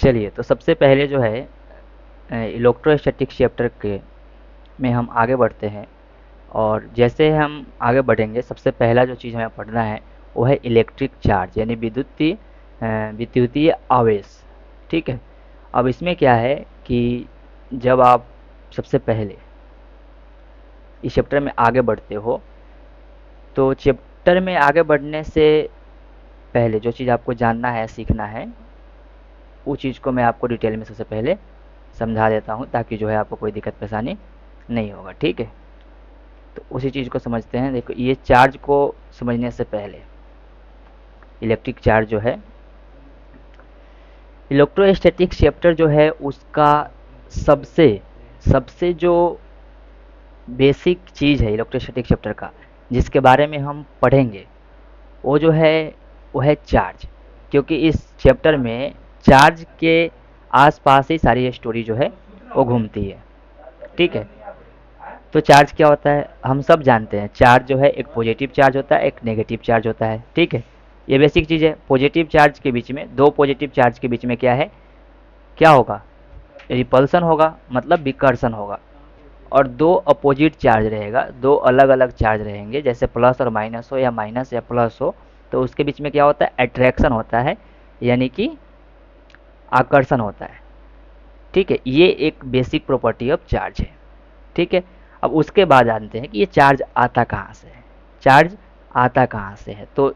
चलिए, तो सबसे पहले जो है इलेक्ट्रोस्टैटिक चैप्टर के में हम आगे बढ़ते हैं। और जैसे हम आगे बढ़ेंगे, सबसे पहला जो चीज़ हमें पढ़ना है वो है इलेक्ट्रिक चार्ज, यानी विद्युतीय आवेश। ठीक है। अब इसमें क्या है कि जब आप सबसे पहले इस चैप्टर में आगे बढ़ते हो, तो चैप्टर में आगे बढ़ने से पहले जो चीज़ आपको जानना है, सीखना है, वो चीज़ को मैं आपको डिटेल में सबसे पहले समझा देता हूँ, ताकि जो है आपको कोई दिक्कत परेशानी नहीं होगा। ठीक है। तो उसी चीज़ को समझते हैं। देखो, ये चार्ज को समझने से पहले इलेक्ट्रिक चार्ज जो है, इलेक्ट्रोस्टैटिक चैप्टर जो है उसका सबसे सबसे जो बेसिक चीज़ है इलेक्ट्रोस्टैटिक चैप्टर का, जिसके बारे में हम पढ़ेंगे, वो जो है वो है चार्ज। क्योंकि इस चैप्टर में चार्ज के आसपास ही सारी स्टोरी जो है वो घूमती है। ठीक है। तो चार्ज क्या होता है, हम सब जानते हैं। चार्ज जो है एक पॉजिटिव चार्ज होता है, एक नेगेटिव चार्ज होता है। ठीक है। ये बेसिक चीज़ है। पॉजिटिव चार्ज के बीच में, दो पॉजिटिव चार्ज के बीच में क्या है, क्या होगा, रिपल्सन होगा, मतलब विकर्षण होगा। और दो अपोजिट चार्ज रहेगा, दो अलग अलग चार्ज रहेंगे, जैसे प्लस और माइनस हो, या माइनस या प्लस हो, तो उसके बीच में क्या होता है, अट्रैक्शन होता है, यानी कि आकर्षण होता है। ठीक है। ये एक बेसिक प्रॉपर्टी ऑफ चार्ज है। ठीक है। अब उसके बाद जानते हैं कि ये चार्ज आता कहाँ से है। चार्ज आता कहाँ से है, तो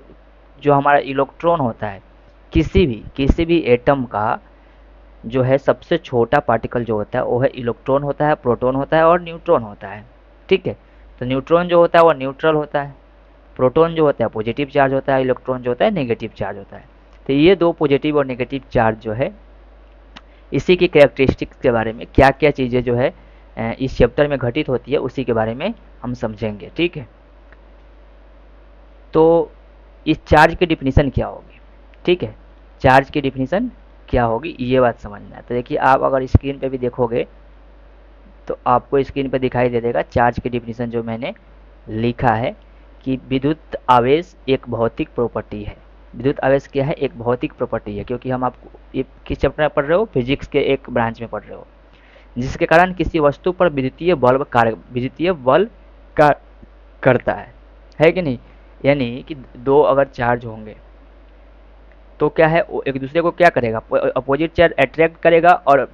जो हमारा इलेक्ट्रॉन होता है, किसी भी एटम का जो है सबसे छोटा पार्टिकल जो होता है वो है इलेक्ट्रॉन होता है, प्रोटॉन होता है और न्यूट्रॉन होता है। ठीक है। तो न्यूट्रॉन जो होता है वो न्यूट्रल होता है, प्रोटॉन जो होता है पॉजिटिव चार्ज होता है, इलेक्ट्रॉन जो होता है नेगेटिव चार्ज होता है। तो ये दो पॉजिटिव और नेगेटिव चार्ज जो है, इसी की कैरेक्टरिस्टिक्स के बारे में, क्या क्या चीज़ें जो है इस चैप्टर में घटित होती है, उसी के बारे में हम समझेंगे। ठीक है। तो इस चार्ज की डिफिनीशन क्या होगी। ठीक है। चार्ज की डिफिनीशन क्या होगी, ये बात समझना है। तो देखिए, आप अगर स्क्रीन पे भी देखोगे तो आपको स्क्रीन पे दिखाई दे देगा चार्ज की डिफिनीशन जो मैंने लिखा है, कि विद्युत आवेश एक भौतिक प्रॉपर्टी है। विद्युत आवेश क्या है, एक भौतिक प्रॉपर्टी है। क्योंकि हम आपको ये किस चैप्टर में पढ़ रहे हो, फिजिक्स के एक ब्रांच में पढ़ रहे हो। जिसके कारण किसी वस्तु पर विद्युतीय बल कार्य करता है कि नहीं। यानी कि दो अगर चार्ज होंगे तो क्या है, वो एक दूसरे को क्या करेगा, अपोजिट चार्ज अट्रैक्ट करेगा, और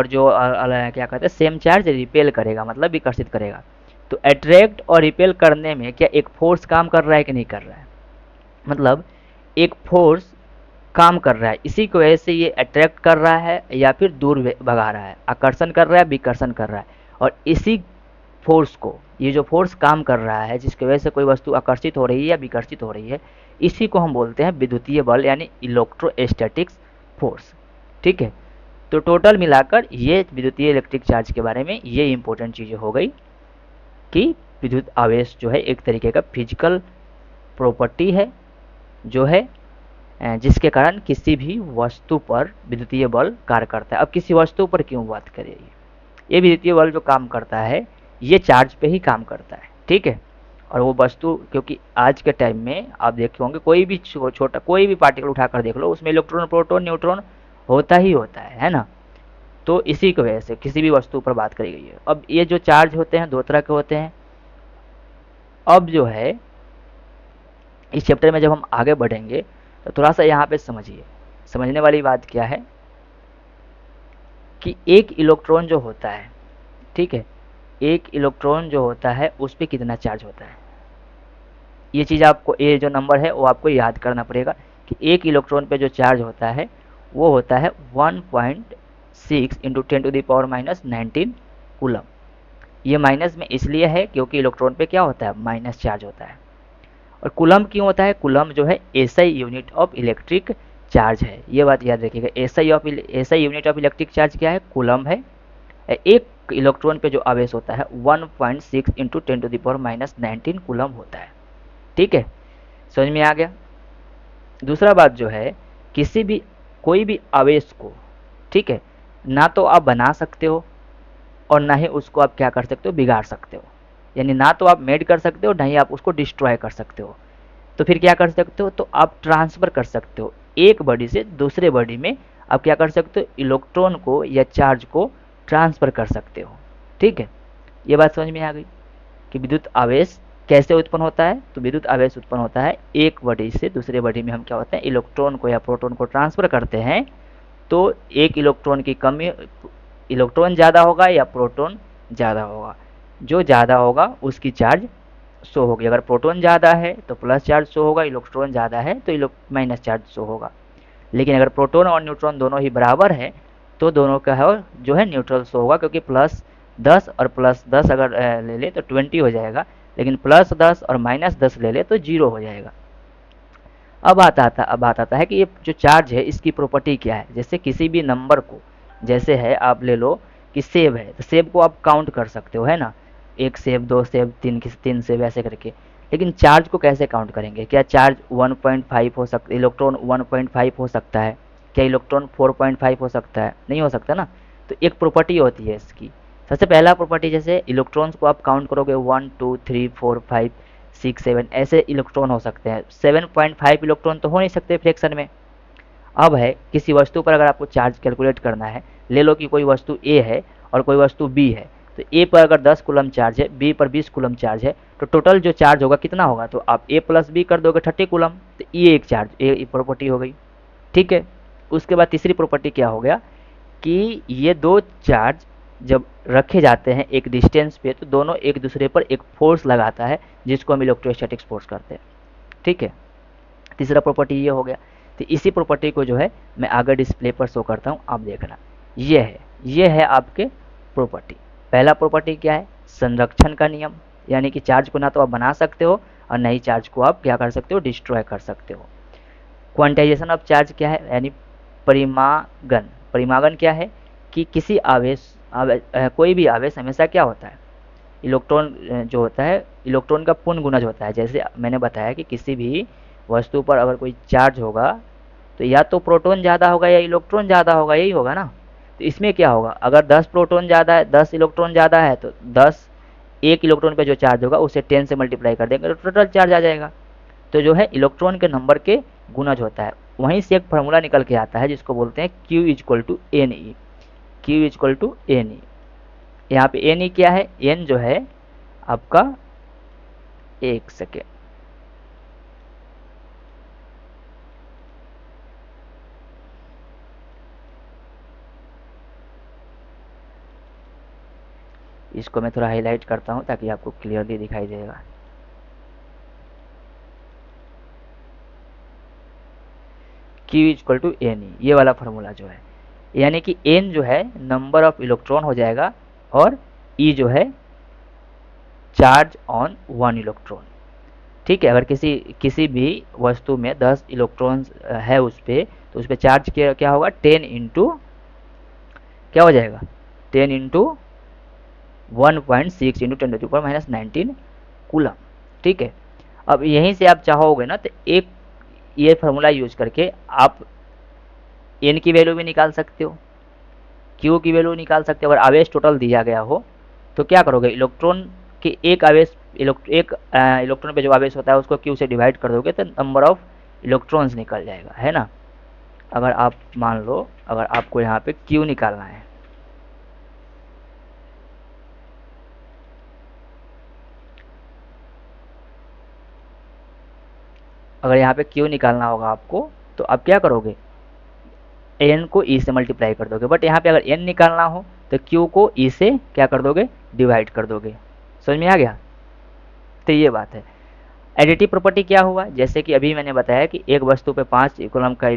जो क्या कहते हैं, सेम चार्ज रिपेल करेगा, मतलब विकर्षित करेगा। तो अट्रैक्ट और रिपेल करने में क्या एक फोर्स काम कर रहा है कि नहीं कर रहा है, मतलब एक फोर्स काम कर रहा है। इसी की वजह से ये अट्रैक्ट कर रहा है या फिर दूर भगा रहा है, आकर्षण कर रहा है, विकर्षण कर रहा है। और इसी फोर्स को, ये जो फोर्स काम कर रहा है, जिसकी वजह से कोई वस्तु आकर्षित हो रही है या विकर्षित हो रही है, इसी को हम बोलते हैं विद्युतीय बल, यानी इलेक्ट्रोस्टैटिक्स फोर्स। ठीक है। तो टोटल मिलाकर ये विद्युतीय इलेक्ट्रिक चार्ज के बारे में ये इंपॉर्टेंट चीज़ें हो गई, कि विद्युत आवेश जो है एक तरीके का फिजिकल प्रॉपर्टी है, जो है जिसके कारण किसी भी वस्तु पर विद्युतीय बल कार्य करता है। अब किसी वस्तु पर क्यों बात करें, ये विद्युतीय बल जो काम करता है, ये चार्ज पे ही काम करता है। ठीक है। और वो वस्तु, क्योंकि आज के टाइम में आप देखे होंगे, कोई भी छोटा कोई भी पार्टिकल उठाकर देख लो, उसमें इलेक्ट्रॉन, प्रोटॉन, न्यूट्रॉन होता ही होता है ना। तो इसी की वजह से किसी भी वस्तु पर बात करी गई है। अब ये जो चार्ज होते हैं, दो तरह के होते हैं। अब जो है इस चैप्टर में जब हम आगे बढ़ेंगे, तो थोड़ा सा यहाँ पे समझिए। समझने वाली बात क्या है, कि एक इलेक्ट्रॉन जो होता है, ठीक है, एक इलेक्ट्रॉन जो होता है उस पर कितना चार्ज होता है, ये चीज़ आपको, ये जो नंबर है वो आपको याद करना पड़ेगा, कि एक इलेक्ट्रॉन पे जो चार्ज होता है वो होता है 1.6 इंटू 10⁻⁻19 कूलम। ये माइनस में इसलिए है क्योंकि इलेक्ट्रॉन पे क्या होता है, माइनस चार्ज होता है। और कूलम क्यों होता है, कूलम जो है SI unit of electric charge है। ये बात याद रखिएगा, SI unit of electric charge क्या है, कूलम है। एक इलेक्ट्रॉन पे जो आवेश होता है 1.6 इंटू 10⁻⁻19 कूलम होता है। ठीक है। समझ में आ गया। दूसरा बात जो है, किसी भी कोई भी आवेश को, ठीक है, ना तो आप बना सकते हो और ना ही उसको आप क्या कर सकते हो, बिगाड़ सकते हो। यानी ना तो आप मेड कर सकते हो, ना ही आप उसको डिस्ट्रॉय कर सकते हो। तो फिर क्या कर सकते हो, तो आप ट्रांसफ़र कर सकते हो एक बॉडी से दूसरे बॉडी में आप क्या कर सकते हो, इलेक्ट्रॉन को या चार्ज को ट्रांसफ़र कर सकते हो। ठीक है, ये बात समझ में आ गई कि विद्युत आवेश कैसे उत्पन्न होता है। तो विद्युत आवेश उत्पन्न होता है एक बॉडी से दूसरे बॉडी में हम क्या होता है, इलेक्ट्रॉन को या प्रोटॉन को ट्रांसफ़र करते हैं। तो एक इलेक्ट्रॉन की कमी, इलेक्ट्रॉन ज़्यादा होगा या प्रोटॉन ज़्यादा होगा, जो ज़्यादा होगा उसकी चार्ज शो होगी। अगर प्रोटॉन ज़्यादा है तो प्लस चार्ज शो होगा, इलेक्ट्रॉन ज़्यादा है तो माइनस चार्ज शो होगा। लेकिन अगर प्रोटॉन और न्यूट्रॉन दोनों ही बराबर है तो दोनों का है जो है न्यूट्रल शो होगा, क्योंकि +10 और +10 अगर ले ले तो 20 हो जाएगा, लेकिन +10 और -10 ले ले तो 0 हो जाएगा। अब बात आता है कि ये जो चार्ज है इसकी प्रॉपर्टी क्या है। जैसे किसी भी नंबर को, जैसे है आप ले लो कि सेब है, तो सेब को आप काउंट कर सकते हो, है ना, 1 सेब, 2 सेब, 3 सेब ऐसे करके। लेकिन चार्ज को कैसे काउंट करेंगे? क्या चार्ज 1.5 हो सकता, इलेक्ट्रॉन 1.5 हो सकता है? क्या इलेक्ट्रॉन 4.5 हो सकता है? नहीं हो सकता ना। तो एक प्रॉपर्टी होती है इसकी। सबसे पहला प्रॉपर्टी, जैसे इलेक्ट्रॉन्स को आप काउंट करोगे 1 2 3 4 5 6 7 ऐसे इलेक्ट्रॉन हो सकते हैं। 7.5 इलेक्ट्रॉन तो हो नहीं सकते फ्रैक्शन में। अब है किसी वस्तु पर अगर आपको चार्ज कैलकुलेट करना है, ले लो कि कोई वस्तु ए है और कोई वस्तु बी है, तो ए पर अगर 10 कूलम चार्ज है, बी पर 20 कूलम चार्ज है, तो टोटल जो चार्ज होगा कितना होगा? तो आप ए प्लस बी कर दोगे 30 कूलम, तो ये एक चार्ज, ये प्रॉपर्टी हो गई। ठीक है, उसके बाद तीसरी प्रॉपर्टी क्या हो गया कि ये दो चार्ज जब रखे जाते हैं एक डिस्टेंस पे तो दोनों एक दूसरे पर एक फोर्स लगाता है, जिसको हम इलेक्ट्रोस्टैटिक फोर्स करते हैं। ठीक है, तीसरा प्रॉपर्टी ये हो गया। तो इसी प्रॉपर्टी को जो है मैं आगे डिस्प्ले पर शो करता हूँ, आप देखना। ये है आपके प्रॉपर्टी। पहला प्रॉपर्टी क्या है? संरक्षण का नियम, यानी कि चार्ज को ना तो आप बना सकते हो और ना ही चार्ज को आप क्या कर सकते हो, डिस्ट्रॉय कर सकते हो। क्वांटाइजेशन ऑफ चार्ज क्या है? यानी परिमागन। परिमागन क्या है कि किसी कोई भी आवेश हमेशा क्या होता है, इलेक्ट्रॉन जो होता है, इलेक्ट्रॉन का पूर्ण गुणज होता है। जैसे मैंने बताया कि किसी भी वस्तु पर अगर कोई चार्ज होगा तो या तो प्रोटॉन ज़्यादा होगा या इलेक्ट्रॉन ज़्यादा होगा, यही होगा ना। तो इसमें क्या होगा, अगर 10 प्रोटॉन ज़्यादा है, 10 इलेक्ट्रॉन ज़्यादा है, तो 10 एक इलेक्ट्रॉन पे जो चार्ज होगा उसे 10 से मल्टीप्लाई कर देंगे तो टोटल चार्ज आ जाएगा। तो जो है इलेक्ट्रॉन के नंबर के गुणज होता है। वहीं से एक फार्मूला निकल के आता है जिसको बोलते हैं Q equal to N E. Q equal to N E. यहाँ पे एन ई क्या है? एन जो है आपका, एक सेकेंड, इसको मैं थोड़ा हाईलाइट करता हूँ ताकि आपको क्लियरली दिखाई देगा। Q equal to N E, ये वाला फार्मूला जो है, यानी कि एन जो है नंबर ऑफ इलेक्ट्रॉन हो जाएगा और ई जो है चार्ज ऑन वन इलेक्ट्रॉन। ठीक है, अगर किसी भी वस्तु में 10 इलेक्ट्रॉन्स है उस पर, तो उस पर चार्ज क्या होगा? 10 इंटू क्या हो जाएगा? 10 इंटू 1.6 इंटू 10⁻⁻19 कूलम। ठीक है, अब यहीं से आप चाहोगे ना तो एक ये फार्मूला यूज करके आप एन की वैल्यू भी निकाल सकते हो, क्यू की वैल्यू निकाल सकते हो। अगर आवेश टोटल दिया गया हो तो क्या करोगे, इलेक्ट्रॉन के एक आवेश, एक इलेक्ट्रॉन पे जो आवेश होता है उसको क्यू से डिवाइड कर दोगे तो नंबर ऑफ इलेक्ट्रॉन्स निकल जाएगा, है ना। अगर आप मान लो, अगर आपको यहाँ पे क्यू निकालना है, अगर यहाँ पे क्यू निकालना होगा आपको, तो आप क्या करोगे, एन को ई से मल्टीप्लाई कर दोगे। बट यहाँ पे अगर एन निकालना हो तो क्यू को ई से क्या कर दोगे, डिवाइड कर दोगे। समझ में आ गया? तो ये बात है। एडिटिव प्रॉपर्टी क्या हुआ, जैसे कि अभी मैंने बताया कि एक वस्तु पे 5 कूलम का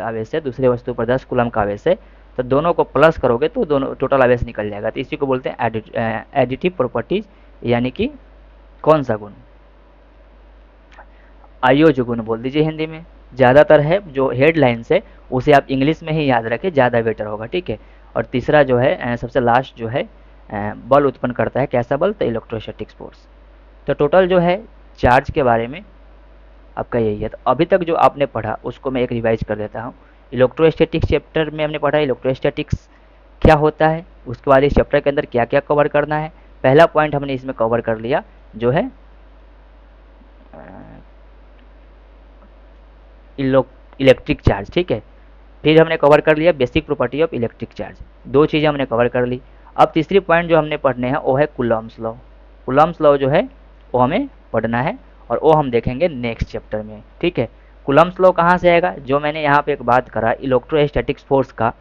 आवेश है, दूसरे वस्तु पर 10 कूलम का आवेश है, तो दोनों को प्लस करोगे तो दोनों टोटल आवेश निकल जाएगा। तो इसी को बोलते हैं एडिटिव प्रॉपर्टीज, यानी कि कौन सा गुण, आयोज्य गुण बोल दीजिए हिंदी में। ज़्यादातर है जो हेडलाइंस है उसे आप इंग्लिश में ही याद रखें, ज़्यादा बेटर होगा। ठीक है, और तीसरा जो है सबसे लास्ट जो है बल उत्पन्न करता है। कैसा बल? तो इलेक्ट्रोस्टैटिक फोर्स। तो टोटल जो है चार्ज के बारे में आपका यही है। तो अभी तक जो आपने पढ़ा उसको मैं एक रिवाइज कर देता हूँ। इलेक्ट्रोस्टैटिक्स चैप्टर में हमने पढ़ा इलेक्ट्रोस्टैटिक्स क्या होता है, उसके बाद इस चैप्टर के अंदर क्या क्या कवर करना है। पहला पॉइंट हमने इसमें कवर कर लिया जो है इलेक्ट्रिक चार्ज। ठीक है, फिर हमने कवर कर लिया basic property of electric charge, दो चीज़ें हमने कवर कर ली। अब तीसरी पॉइंट जो हमने पढ़ने हैं वो है कूलम्ब्स लॉ। कूलम्ब्स लॉ जो है वो हमें पढ़ना है और वो हम देखेंगे नेक्स्ट चैप्टर में, ठीक है। कूलम्ब्स लॉ कहाँ से आएगा, जो मैंने यहाँ पे एक बात करा इलेक्ट्रोस्टैटिक्स फोर्स का,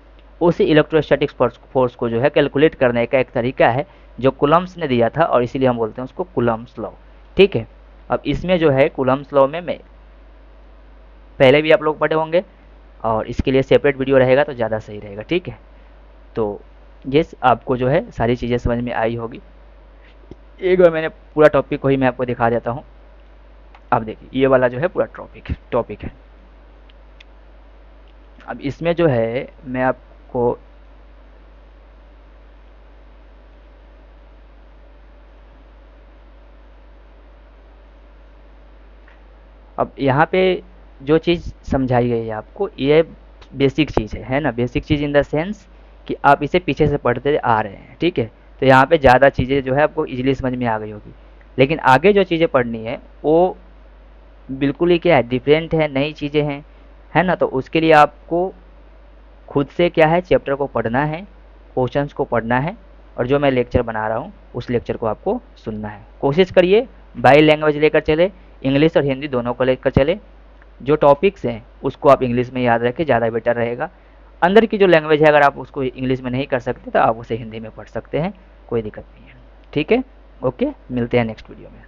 उसी इलेक्ट्रोस्टैटिक्स फोर्स को जो है कैलकुलेट करने का एक तरीका है जो कूलम्ब्स ने दिया था, और इसीलिए हम बोलते हैं उसको कूलम्ब्स लॉ, ठीक है। अब इसमें जो है कूलम्ब्स लॉ में मैं पहले भी आप लोग पढ़े होंगे, और इसके लिए सेपरेट वीडियो रहेगा तो ज़्यादा सही रहेगा, ठीक है। तो ये आपको जो है सारी चीज़ें समझ में आई होगी। एक बार मैंने पूरा टॉपिक को ही मैं आपको दिखा देता हूँ। अब देखिए ये वाला जो है पूरा टॉपिक है। अब इसमें जो है मैं आपको अब यहाँ पे जो चीज़ समझाई गई है आपको, ये बेसिक चीज़ है ना, basic cheese in the sense कि आप इसे पीछे से पढ़ते आ रहे हैं, ठीक है। तो यहाँ पे ज़्यादा चीज़ें जो है आपको इजीली समझ में आ गई होगी, लेकिन आगे जो चीज़ें पढ़नी है वो बिल्कुल ही क्या है, डिफरेंट है, नई चीज़ें हैं, है ना। तो उसके लिए आपको खुद से क्या है चैप्टर को पढ़ना है, क्वेश्चंस को पढ़ना है, और जो मैं लेक्चर बना रहा हूँ उस लेक्चर को आपको सुनना है। कोशिश करिए बाई लैंग्वेज लेकर चले, इंग्लिश और हिंदी दोनों को लेकर चले। जो टॉपिक्स हैं उसको आप इंग्लिश में याद रखें, ज़्यादा बेटर रहेगा। अंदर की जो लैंग्वेज है अगर आप उसको इंग्लिश में नहीं कर सकते तो आप उसे हिंदी में पढ़ सकते हैं, कोई दिक्कत नहीं है, ठीक है। ओके, मिलते हैं नेक्स्ट वीडियो में।